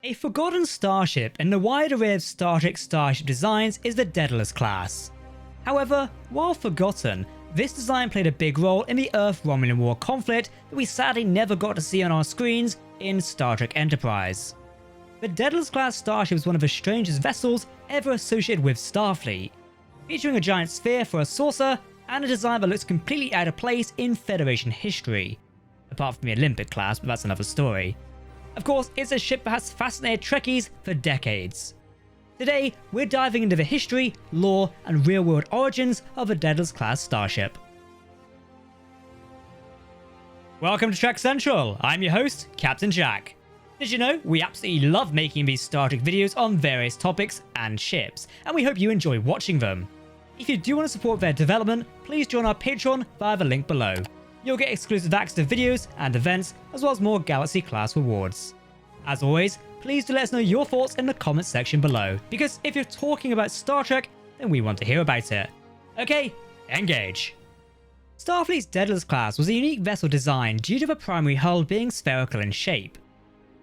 A forgotten starship in the wide array of Star Trek Starship designs is the Daedalus-class. However, while forgotten, this design played a big role in the Earth-Romulan War Conflict that we sadly never got to see on our screens in Star Trek Enterprise. The Daedalus-class starship is one of the strangest vessels ever associated with Starfleet, featuring a giant sphere for a saucer and a design that looks completely out of place in Federation history. Apart from the Olympic class, but that's another story. Of course, it's a ship that has fascinated Trekkies for decades. Today, we're diving into the history, lore, and real-world origins of the Daedalus-class starship. Welcome to Trek Central, I'm your host, Captain Jack. Did you know, we absolutely love making these Star Trek videos on various topics and ships, and we hope you enjoy watching them. If you do want to support their development, please join our Patreon via the link below. You'll get exclusive access to videos and events, as well as more Galaxy-class rewards. As always, please do let us know your thoughts in the comments section below, because if you're talking about Star Trek, then we want to hear about it. Okay, engage! Starfleet's Daedalus-class was a unique vessel design due to the primary hull being spherical in shape.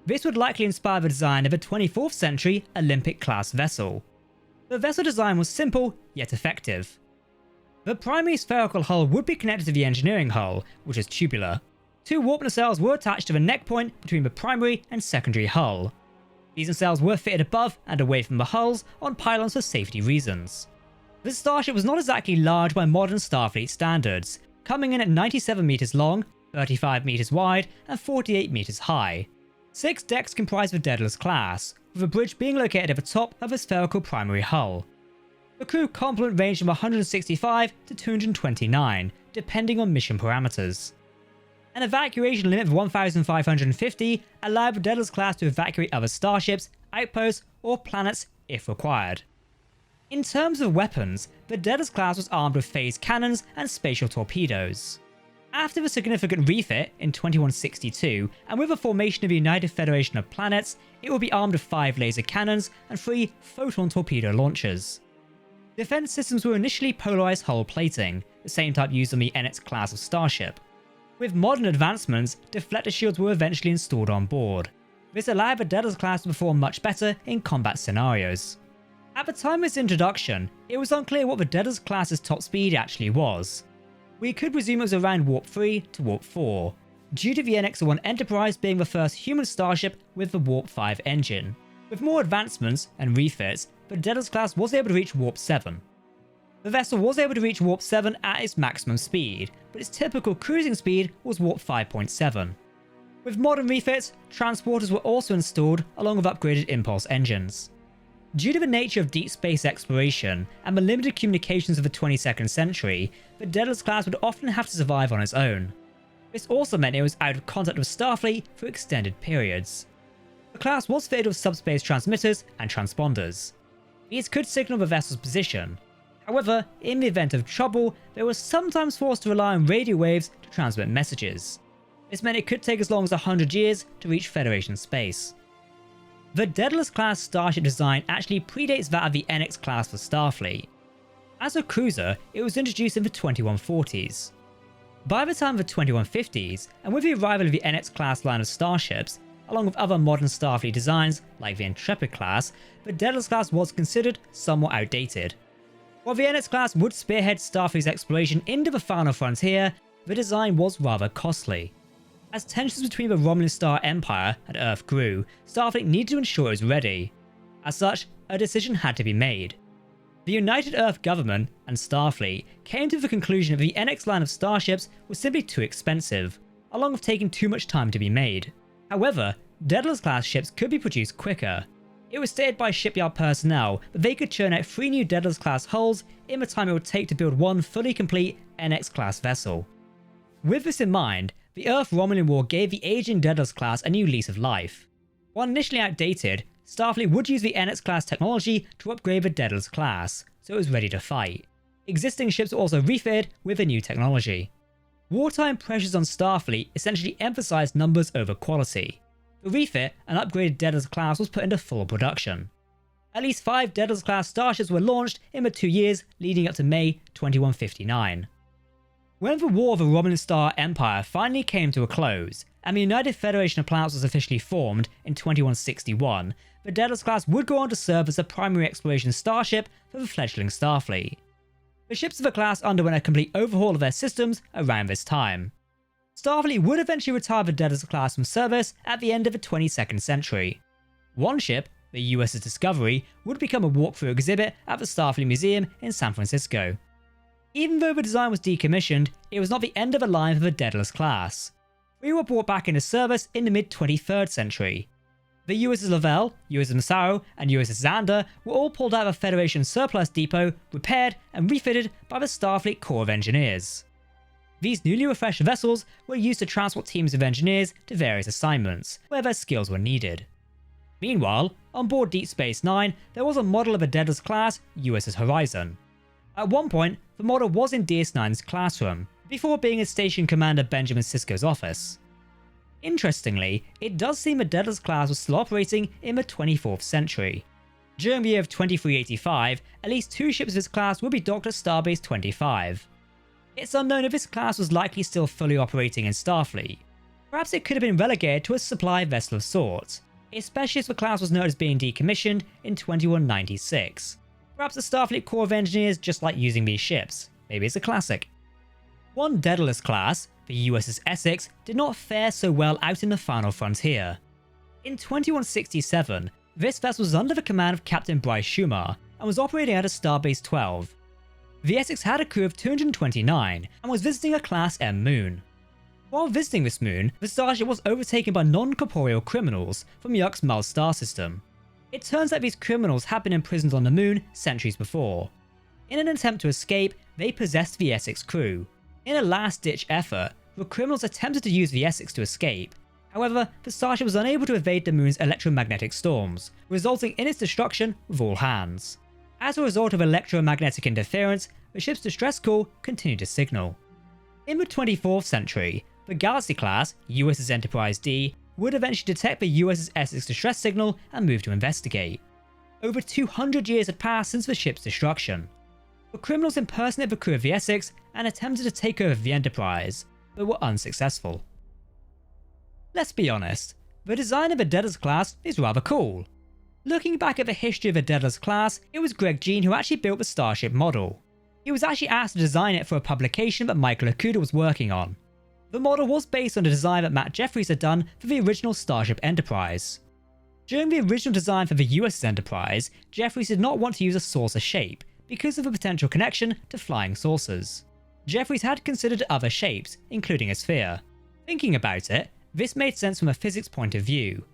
This would likely inspire the design of a 24th century Olympic-class vessel. The vessel design was simple, yet effective. The primary spherical hull would be connected to the engineering hull, which is tubular. Two warp nacelles were attached to the neck point between the primary and secondary hull. These nacelles were fitted above and away from the hulls on pylons for safety reasons. The starship was not exactly large by modern Starfleet standards, coming in at 97 meters long, 35 meters wide, and 48 meters high. 6 decks comprised the Daedalus-class, with a bridge being located at the top of the spherical primary hull. The crew complement ranged from 165 to 229, depending on mission parameters. An evacuation limit of 1,550 allowed the Daedalus-class to evacuate other starships, outposts, or planets if required. In terms of weapons, the Daedalus-class was armed with phased cannons and spatial torpedoes. After the significant refit in 2162, and with the formation of the United Federation of Planets, it will be armed with 5 laser cannons and 3 photon torpedo launchers. Defense systems were initially polarized hull plating, the same type used on the NX class of starship. With modern advancements, deflector shields were eventually installed on board. This allowed the Daedalus class to perform much better in combat scenarios. At the time of its introduction, it was unclear what the Daedalus class's top speed actually was. We could presume it was around warp 3 to warp 4, due to the NX-01 Enterprise being the first human starship with the warp 5 engine. With more advancements and refits, the Daedalus class was able to reach warp 7. The vessel was able to reach warp 7 at its maximum speed, but its typical cruising speed was warp 5.7. With modern refits, transporters were also installed along with upgraded impulse engines. Due to the nature of deep space exploration and the limited communications of the 22nd century, the Daedalus class would often have to survive on its own. This also meant it was out of contact with Starfleet for extended periods. The class was fitted with subspace transmitters and transponders. These could signal the vessel's position. However, in the event of trouble, they were sometimes forced to rely on radio waves to transmit messages. This meant it could take as long as 100 years to reach Federation space. The Daedalus-class starship design actually predates that of the NX class for Starfleet. As a cruiser, it was introduced in the 2140s. By the time of the 2150s, and with the arrival of the NX class line of starships, along with other modern Starfleet designs like the Intrepid class, the Daedalus class was considered somewhat outdated. While the NX class would spearhead Starfleet's exploration into the final frontier, the design was rather costly. As tensions between the Romulan Star Empire and Earth grew, Starfleet needed to ensure it was ready. As such, a decision had to be made. The United Earth government and Starfleet came to the conclusion that the NX line of starships was simply too expensive, along with taking too much time to be made. However, Daedalus-class ships could be produced quicker. It was stated by shipyard personnel that they could churn out 3 new Daedalus-class hulls in the time it would take to build one fully complete NX-class vessel. With this in mind, the Earth-Romulan War gave the aging Daedalus-class a new lease of life. While initially outdated, Starfleet would use the NX-class technology to upgrade the Daedalus-class, so it was ready to fight. Existing ships were also refitted with the new technology. Wartime pressures on Starfleet essentially emphasized numbers over quality. The refit and upgraded Daedalus class was put into full production. At least 5 Daedalus class starships were launched in the 2 years leading up to May 2159. When the War of the Romulan Star Empire finally came to a close, and the United Federation of Planets was officially formed in 2161, the Daedalus-class would go on to serve as a primary exploration starship for the fledgling Starfleet. The ships of the class underwent a complete overhaul of their systems around this time. Starfleet would eventually retire the Daedalus-class from service at the end of the 22nd century. One ship, the USS Discovery, would become a walkthrough exhibit at the Starfleet Museum in San Francisco. Even though the design was decommissioned, it was not the end of the line for the Daedalus-class. Three were brought back into service in the mid-23rd century. The USS Lavelle, USS Massaro, and USS Xander were all pulled out of a Federation surplus depot, repaired and refitted by the Starfleet Corps of Engineers. These newly refreshed vessels were used to transport teams of engineers to various assignments, where their skills were needed. Meanwhile, on board Deep Space Nine, there was a model of a Daedalus-class USS Horizon. At one point, the model was in DS9's classroom, before being in Station Commander Benjamin Sisko's office. Interestingly, it does seem the Daedalus-class was still operating in the 24th century. During the year of 2385, at least 2 ships of this class would be docked at Starbase 25. It's unknown if this class was likely still fully operating in Starfleet. Perhaps it could have been relegated to a supply vessel of sorts, especially as the class was noted as being decommissioned in 2196. Perhaps the Starfleet Corps of Engineers just like using these ships. Maybe it's a classic. One Daedalus-class, the USS Essex, did not fare so well out in the final frontier. In 2167, this vessel was under the command of Captain Bryce Schumer and was operating out of Starbase 12. The Essex had a crew of 229 and was visiting a Class M moon. While visiting this moon, the starship was overtaken by non-corporeal criminals from Yuck's Mars star system. It turns out these criminals had been imprisoned on the moon centuries before. In an attempt to escape, they possessed the Essex crew. In a last-ditch effort, the criminals attempted to use the Essex to escape. However, the starship was unable to evade the moon's electromagnetic storms, resulting in its destruction with all hands. As a result of electromagnetic interference, the ship's distress call continued to signal. In the 24th century, the Galaxy-class USS Enterprise D would eventually detect the USS Essex distress signal and move to investigate. Over 200 years had passed since the ship's destruction. The criminals impersonated the crew of the Essex and attempted to take over the Enterprise, but were unsuccessful. Let's be honest, the design of the Daedalus-class is rather cool. Looking back at the history of the Daedalus-class, it was Greg Jean who actually built the Starship model. He was actually asked to design it for a publication that Michael Okuda was working on. The model was based on a design that Matt Jeffries had done for the original Starship Enterprise. During the original design for the USS Enterprise, Jeffries did not want to use a saucer shape because of the potential connection to flying saucers. Jeffries had considered other shapes, including a sphere. Thinking about it, this made sense from a physics point of view.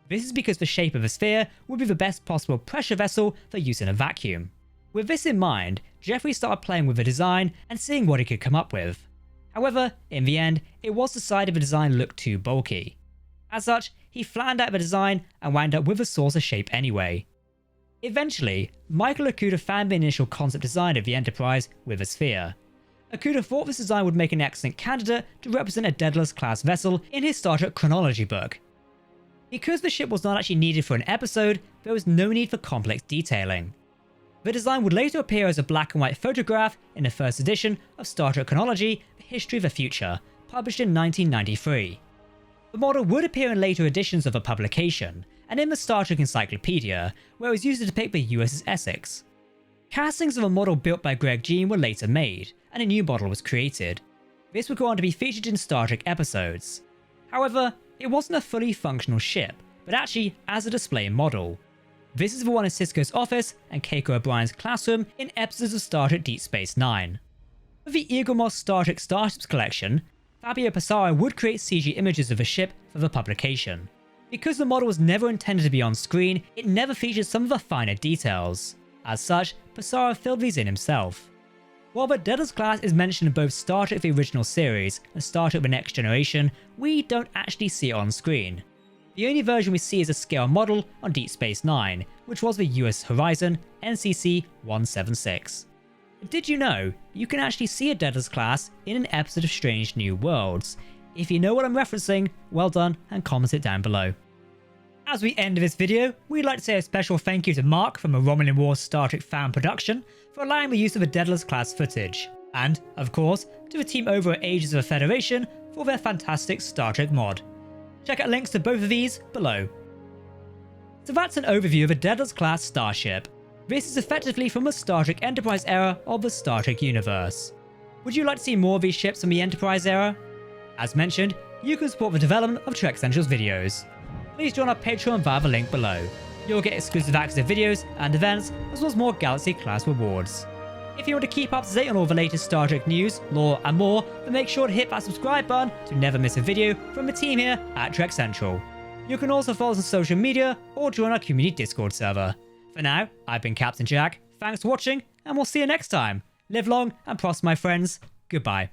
This is because the shape of a sphere would be the best possible pressure vessel for use in a vacuum. With this in mind, Jeffries started playing with the design and seeing what he could come up with. However, in the end, it was decided the design looked too bulky. As such, he flattened out the design and wound up with a saucer shape anyway. Eventually, Michael Okuda found the initial concept design of the Enterprise with a sphere. Okuda thought this design would make an excellent candidate to represent a Daedalus-class vessel in his Star Trek chronology book. Because the ship was not actually needed for an episode, there was no need for complex detailing. The design would later appear as a black and white photograph in the first edition of Star Trek Chronology: The History of the Future, published in 1993. The model would appear in later editions of the publication, and in the Star Trek Encyclopedia, where it was used to depict the USS Essex. Castings of a model built by Greg Jean were later made, and a new model was created. This would go on to be featured in Star Trek episodes. However, it wasn't a fully functional ship, but actually as a display model. This is the one in Sisko's office and Keiko O'Brien's classroom in episodes of Star Trek Deep Space Nine. For the Eagle Moss Star Trek Starships collection, Fabio Passaro would create CG images of the ship for the publication. Because the model was never intended to be on screen, it never featured some of the finer details. As such, Passaro filled these in himself. While the Daedalus-class is mentioned in both Star Trek the Original Series and Star Trek The Next Generation, we don't actually see it on screen. The only version we see is a scale model on Deep Space Nine, which was the USS Horizon NCC-176. Did you know you can actually see a Daedalus-class in an episode of Strange New Worlds? If you know what I'm referencing, well done, and comment it down below. As we end this video, we'd like to say a special thank you to Mark from Earth-Romulan War Star Trek fan production for allowing the use of the Daedalus-class footage, and, of course, to the team over at Ages of the Federation for their fantastic Star Trek mod. Check out links to both of these below. So that's an overview of a Daedalus-class starship. This is effectively from the Star Trek Enterprise era of the Star Trek universe. Would you like to see more of these ships from the Enterprise era? As mentioned, you can support the development of Trek Central's videos. Please join our Patreon via the link below. You'll get exclusive access to videos and events, as well as more Galaxy-class rewards. If you want to keep up to date on all the latest Star Trek news, lore and more, then make sure to hit that subscribe button to never miss a video from the team here at Trek Central. You can also follow us on social media or join our community Discord server. For now, I've been Captain Jack, thanks for watching, and we'll see you next time. Live long and prosper, my friends. Goodbye.